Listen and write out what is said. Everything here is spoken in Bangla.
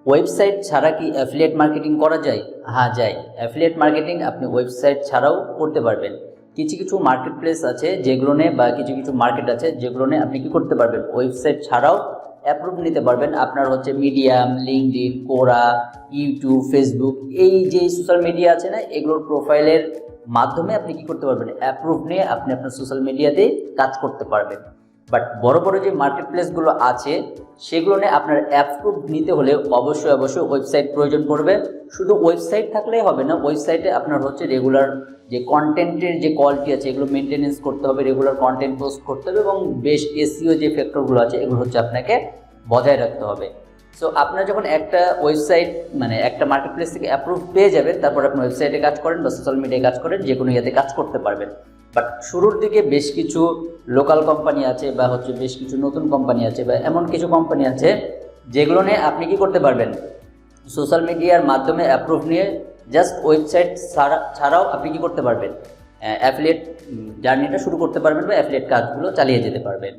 ওয়েবসাইট ছাড়া কি অ্যাফিলিয়েট মার্কেটিং করা যায়? হ্যাঁ, যায়। অ্যাফিলিয়েট মার্কেটিং আপনি ওয়েবসাইট ছাড়াও করতে পারবেন। কিছু কিছু মার্কেট প্লেস আছে যেগুলো বা কিছু কিছু মার্কেট আছে যেগুলো আপনি কি করতে পারবেন, ওয়েবসাইট ছাড়াও অ্যাপ্রুভ নিতে পারবেন। আপনার হচ্ছে মিডিয়াম, লিঙ্কডইন, কোরা, ইউটিউব, ফেসবুক, এই যে সোশ্যাল মিডিয়া আছে না, এগুলোর প্রোফাইলের মাধ্যমে আপনি কি করতে পারবেন, অ্যাপ্রুভ নিয়ে আপনি আপনার সোশ্যাল মিডিয়াতে কাজ করতে পারবেন। বাট বড় বড় যে মার্কেট প্লেসগুলো আছে সেগুলো নিয়ে আপনার অ্যাপ্রুভ নিতে হলে অবশ্যই ওয়েবসাইট প্রয়োজন পড়বে। শুধু ওয়েবসাইট থাকলেই হবে না, ওয়েবসাইটে আপনার হচ্ছে রেগুলার যে কন্টেন্টের যে কোয়ালিটি আছে এগুলো মেনটেনেন্স করতে হবে, রেগুলার কন্টেন্ট পোস্ট করতে হবে এবং বেশ এসইও যে ফ্যাক্টরগুলো আছে এগুলো হচ্ছে আপনাকে বজায় রাখতে হবে। সো আপনার যখন একটা ওয়েবসাইট একটা মার্কেট প্লেস থেকে অ্যাপ্রুভ পেয়ে যাবেন, তারপর আপনি ওয়েবসাইটে কাজ করেন বা সোশ্যাল মিডিয়ায় কাজ করেন, যে কোনো ইয়েতে কাজ করতে পারবেন। বাট শুরুর দিকে বেশ কিছু লোকাল কোম্পানি আছে বা হচ্ছে বেশ কিছু নতুন কোম্পানি আছে বা এমন কিছু কোম্পানি আছে যেগুলো নিয়ে আপনি কি করতে পারবেন, সোশ্যাল মিডিয়ার মাধ্যমে অ্যাপ্রুভ নিয়ে জাস্ট ওয়েবসাইট ছাড়াও আপনি কি করতে পারবেন, অ্যাফিলিয়েট জার্নিটা শুরু করতে পারবেন বা অ্যাফিলিয়েট কাজগুলো চালিয়ে যেতে পারবেন।